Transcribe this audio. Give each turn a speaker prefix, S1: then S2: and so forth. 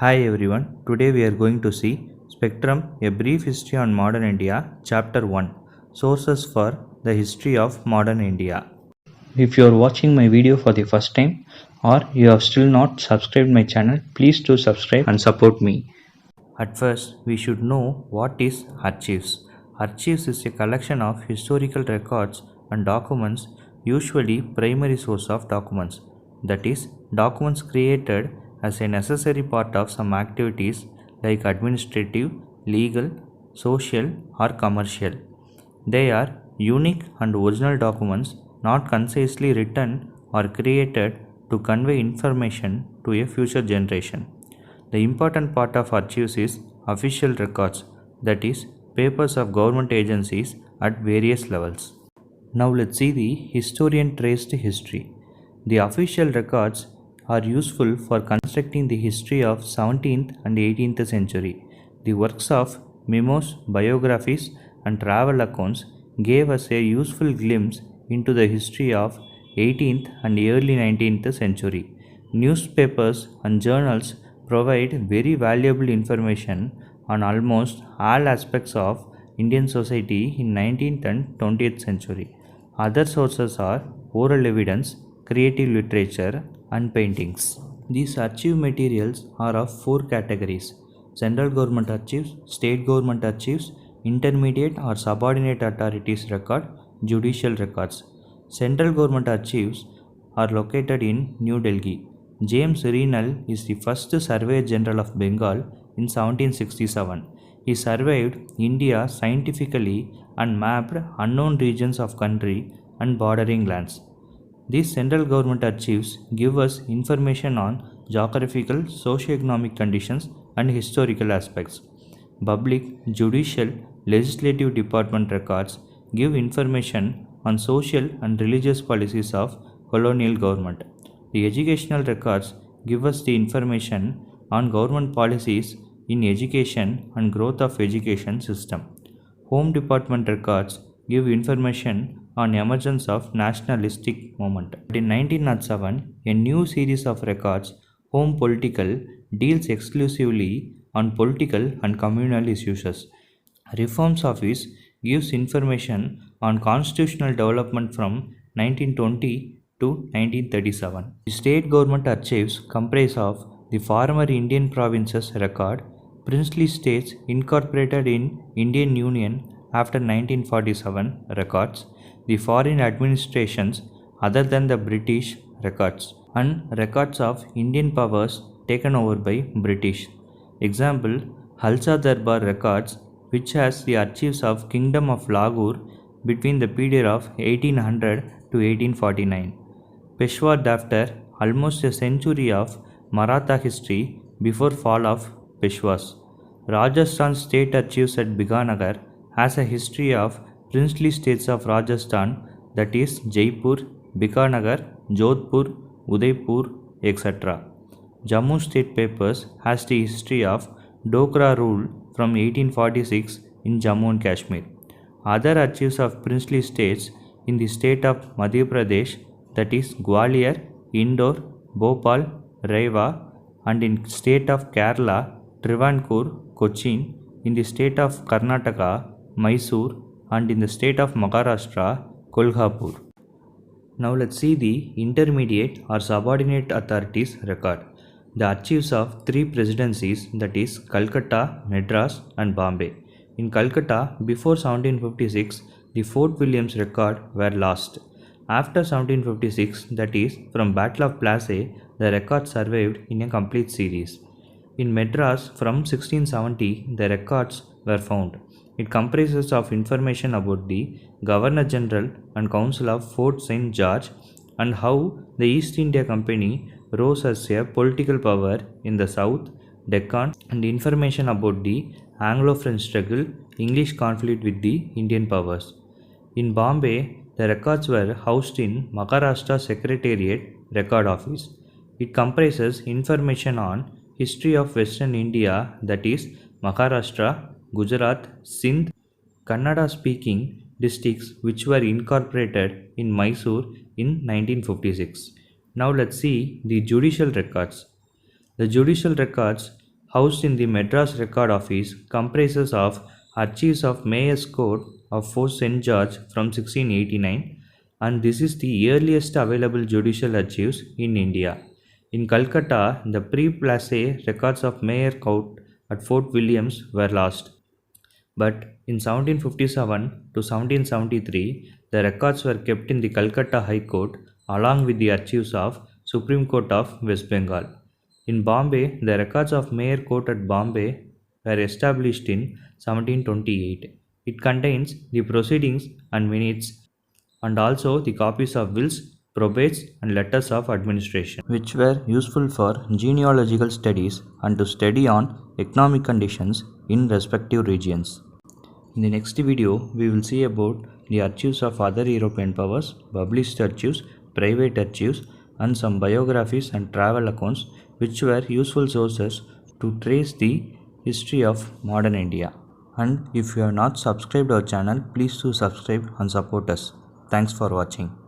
S1: Hi everyone, today we are going to see Spectrum, a brief history on modern India, chapter 1, sources for the history of modern India. If you are watching my video for the first time or you have still not subscribed my channel, please do subscribe and support me. At first, we should know what is archives. Archives is a collection of historical records and documents, usually primary source of documents. That is, documents created as a necessary part of some activities like administrative, legal, social or commercial. They are unique and original documents not concisely written or created to convey information to a future generation. The important part of archives is official records, that is, papers of government agencies at various levels. Now let's see the historian traced history. The official records are useful for constructing the history of 17th and 18th century. The works of memos, biographies and travel accounts gave us a useful glimpse into the history of 18th and early 19th century. Newspapers and journals provide very valuable information on almost all aspects of Indian society in 19th and 20th century. Other sources are oral evidence, creative literature, and paintings. These archive materials are of four categories: central government archives, state government archives, intermediate or subordinate authorities record, judicial records. Central government archives are located in New Delhi. James Renal is the first Surveyor General of Bengal in 1767. He surveyed India scientifically and mapped unknown regions of country and bordering lands. These central government archives give us information on geographical, socio-economic conditions and historical aspects. Public, judicial, legislative department records give information on social and religious policies of colonial government. The educational records give us the information on government policies in education and growth of education system. Home department records give information on emergence of nationalistic movement. In 1907, a new series of records, Home Political, deals exclusively on political and communal issues. Reforms Office gives information on constitutional development from 1920 to 1937. The state government archives comprise of the former Indian provinces record, princely states incorporated in Indian Union after 1947 records, the foreign administrations other than the British records, and records of Indian powers taken over by British. Example, Halsa Darbar records, which has the archives of Kingdom of Lahore between the period of 1800 to 1849. Peshawar Daftar, almost a century of Maratha history before fall of Peshwas. Rajasthan State Archives at Biganagar has a history of princely states of Rajasthan, that is Jaipur, Bikanagar, Jodhpur, Udaipur, etc. Jammu State Papers has the history of Dokra rule from 1846 in Jammu and Kashmir. Other archives of princely states in the state of Madhya Pradesh, that is Gwalior, Indore, Bhopal, Rewa, and in state of Kerala, Travancore, Cochin, in the state of Karnataka, Mysore, and in the state of Maharashtra, Kolhapur. Now let's see the intermediate or subordinate authorities record. The archives of three presidencies, that is Calcutta, Madras and Bombay. In Calcutta, before 1756, the Fort Williams record were lost. After 1756, that is from Battle of Plassey, the records survived in a complete series. In Madras, from 1670, the records were found. It comprises of information about the Governor General and Council of Fort St. George and how the East India Company rose as a political power in the South, Deccan, and information about the Anglo-French struggle, English conflict with the Indian powers. In Bombay, the records were housed in Maharashtra Secretariat Record Office. It comprises information on history of Western India, that is Maharashtra, Gujarat, Sindh, Kannada-speaking districts which were incorporated in Mysore in 1956. Now let's see the judicial records. The judicial records housed in the Madras Record Office, comprises of archives of Mayor's Court of Fort St. George from 1689, and this is the earliest available judicial archives in India. In Calcutta, the pre-Plassey records of Mayor Court at Fort Williams were lost. But in 1757 to 1773, the records were kept in the Calcutta High Court along with the archives of Supreme Court of West Bengal. In Bombay, the records of Mayor Court at Bombay were established in 1728. It contains the proceedings and minutes and also the copies of wills, probates and letters of administration, which were useful for genealogical studies and to study on economic conditions in respective regions. In the next video, we will see about the archives of other European powers, published archives, private archives, and some biographies and travel accounts which were useful sources to trace the history of modern India. And if you have not subscribed our channel, please do subscribe and support us. Thanks for watching.